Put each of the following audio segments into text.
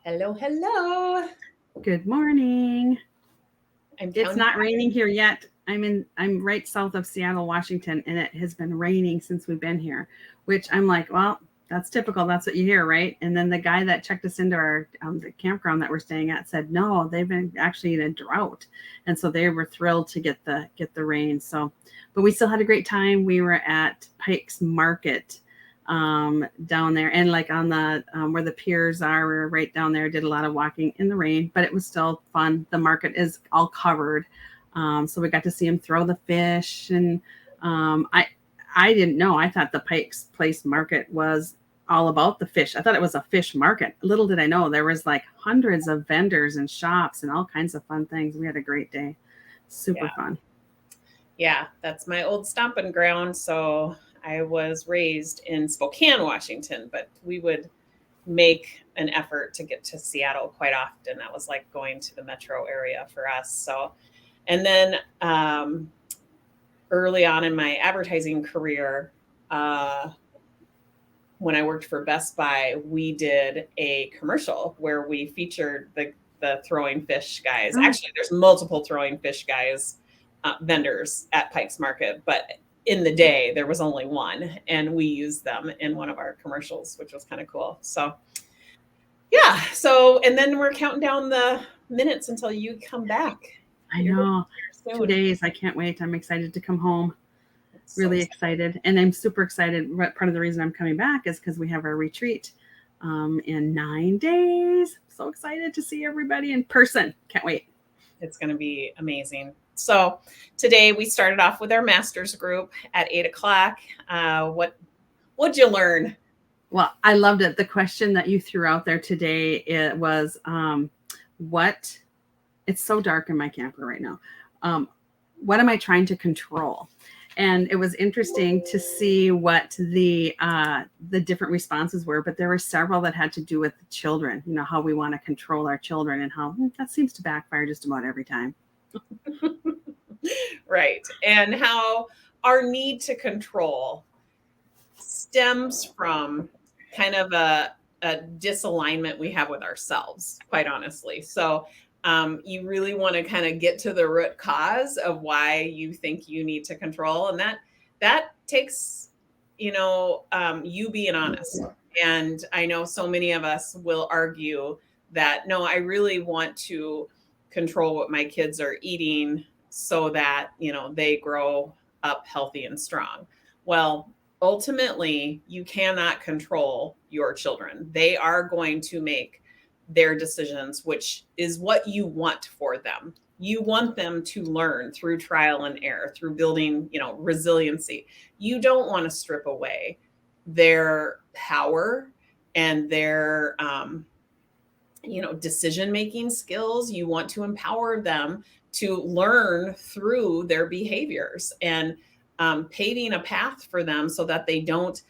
Hello, hello. Good morning. I'm It's counting. not raining here yet. I'm right south of Seattle, Washington, and it has been raining since we've been here, which I'm like, well, that's typical. That's what you hear, right? And then the guy that checked us into our the campground that we're staying at said, no, they've been actually in a drought, and so they were thrilled to get the rain. So, but we still had a great time. We were at Pike's Market down there, and like on the where the piers are, we were right down there. Did a lot of walking in the rain, but it was still fun. The market is all covered, so we got to see him throw the fish, and I didn't know. I thought the Pike's Place Market was all about the fish. I thought it was a fish market. Little did I know there was like hundreds of vendors and shops and all kinds of fun things. We had a great day. Super Yeah, fun. yeah, that's my old stomping ground. So I was raised in Spokane, Washington, but we would make an effort to get to Seattle quite often. That was like going to the metro area for us. So, and then early on in my advertising career, uh, when I worked for Best Buy, we did a commercial where we featured the throwing fish guys. Oh, Actually, there's multiple throwing fish guys vendors at Pike's Market, but in the day there was only one, and we used them in one of our commercials, which was kind of cool. So yeah, so and then we're counting down the minutes until you come back. I You're know. here Two soon. days. I can't wait. I'm excited to come home. So Really excited. And I'm super excited. Part of the reason I'm coming back is because we have our retreat in 9 days. So excited to see everybody in person. Can't wait. it's going to be amazing. So today we started off with our master's group at 8 o'clock. What'd you learn? Well, I loved it. The question that you threw out there today, it was what, it's so dark in my camper right now. Um, what am I trying to control? And it was interesting to see what the different responses were, but there were several that had to do with the children. You know, how we want to control our children, and how that seems to backfire just about every time. Right. And how our need to control stems from kind of a disalignment we have with ourselves, quite honestly. So you really want to kind of get to the root cause of why you think you need to control, and that takes you being honest. And I know so many of us will argue that no, I really want to control what my kids are eating so that they grow up healthy and strong. Well, ultimately, you cannot control your children. They are going to make their decisions, which is what you want for them. You want them to learn through trial and error, through building, resiliency. You don't want to strip away their power and their decision making skills. You want to empower them to learn through their behaviors, and paving a path for them so that they don't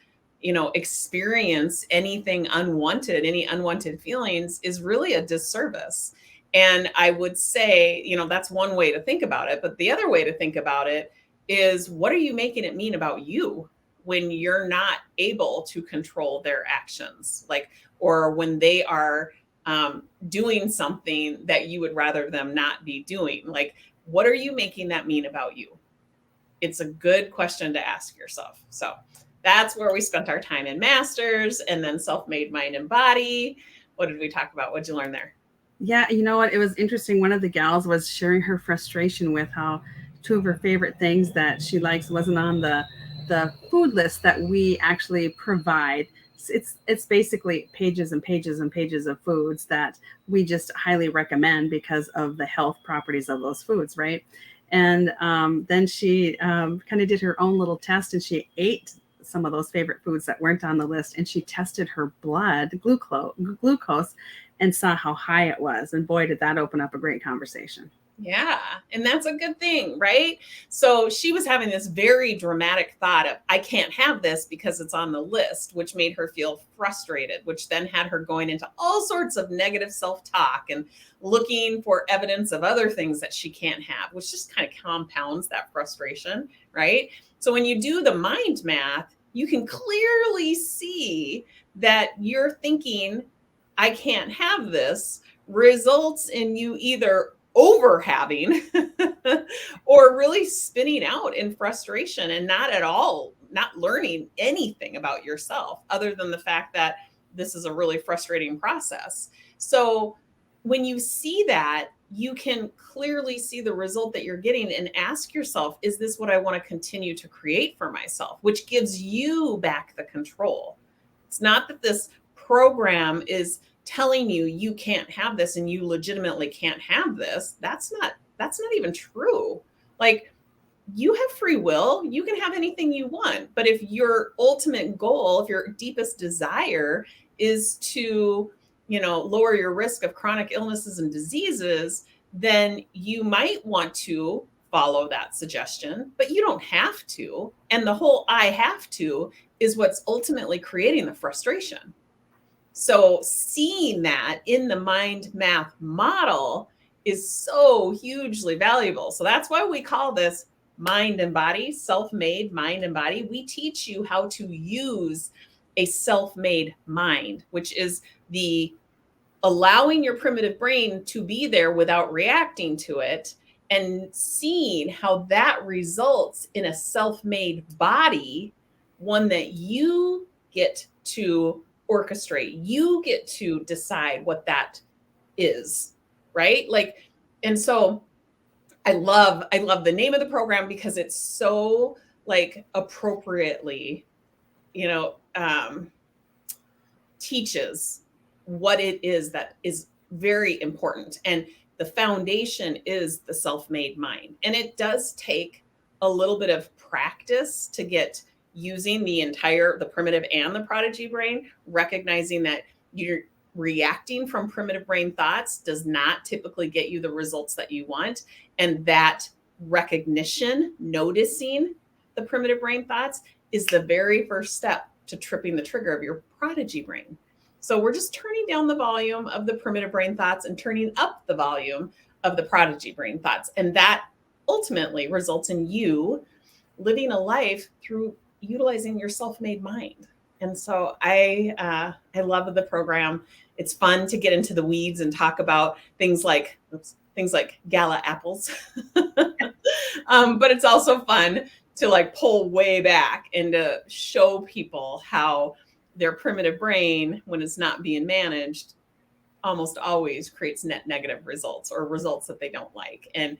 experience anything unwanted, any unwanted feelings, is really a disservice. And I would say, that's one way to think about it, but the other way to think about it is, what are you making it mean about you when you're not able to control their actions, like, or when they are doing something that you would rather them not be doing? Like, what are you making that mean about you? It's a good question to ask yourself. So that's where we spent our time in masters, and then self-made mind and body. What did we talk about? What'd you learn there? Yeah, you know what? It was interesting. One of the gals was sharing her frustration with how two of her favorite things that she likes wasn't on the food list that we actually provide. It's basically pages and pages and pages of foods that we just highly recommend because of the health properties of those foods, right? And then she kind of did her own little test, and she ate some of those favorite foods that weren't on the list, and she tested her blood glucose and saw how high it was. And boy, did that open up a great conversation. Yeah. And that's a good thing, right? So she was having this very dramatic thought of, I can't have this because it's on the list, which made her feel frustrated, which then had her going into all sorts of negative self talk and looking for evidence of other things that she can't have, which just kind of compounds that frustration, right? So when you do the mind math, you can clearly see that you're thinking I can't have this results in you either over having or really spinning out in frustration and not learning anything about yourself other than the fact that this is a really frustrating process. So when you see that, you can clearly see the result that you're getting and ask yourself, is this what I want to continue to create for myself? Which gives you back the control. It's not that this program is telling you you can't have this and you legitimately can't have this. That's not even true. Like, you have free will, you can have anything you want. But if your ultimate goal, if your deepest desire is to, lower your risk of chronic illnesses and diseases, then you might want to follow that suggestion, but you don't have to. And the whole I have to is what's ultimately creating the frustration. So seeing that in the mind math model is so hugely valuable. So that's why we call this mind and body, self-made mind and body. We teach you how to use a self-made mind, which is the allowing your primitive brain to be there without reacting to it, and seeing how that results in a self-made body, one that you get to orchestrate. You get to decide what that is, right? Like, and so I love the name of the program because it's so like appropriately, teaches what it is that is very important. And the foundation is the self-made mind. And it does take a little bit of practice to get using the primitive and the prodigy brain, recognizing that you're reacting from primitive brain thoughts does not typically get you the results that you want. And that recognition, noticing the primitive brain thoughts, is the very first step to tripping the trigger of your prodigy brain. So we're just turning down the volume of the primitive brain thoughts and turning up the volume of the prodigy brain thoughts. And that ultimately results in you living a life through utilizing your self-made mind. And so I love the program. It's fun to get into the weeds and talk about things like gala apples. But it's also fun to like pull way back and to show people how their primitive brain, when it's not being managed, almost always creates net negative results or results that they don't like. And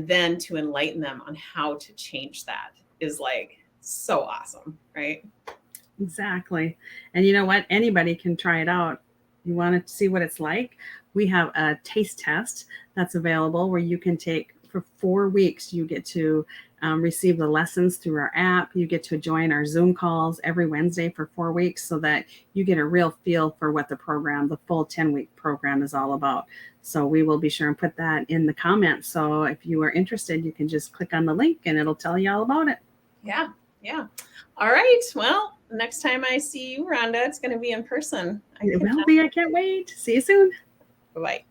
then to enlighten them on how to change that is like so awesome, right? Exactly. And you know what? Anybody can try it out. You want to see what it's like? We have a taste test that's available where you can take for 4 weeks. You get to receive the lessons through our app. You get to join our Zoom calls every Wednesday for 4 weeks so that you get a real feel for what the full 10-week program is all about. So we will be sure and put that in the comments. So if you are interested, you can just click on the link and it'll tell you all about it. Yeah. All right. Well, next time I see you, Rhonda, it's going to be in person. It will be. I can't wait. See you soon. Bye-bye.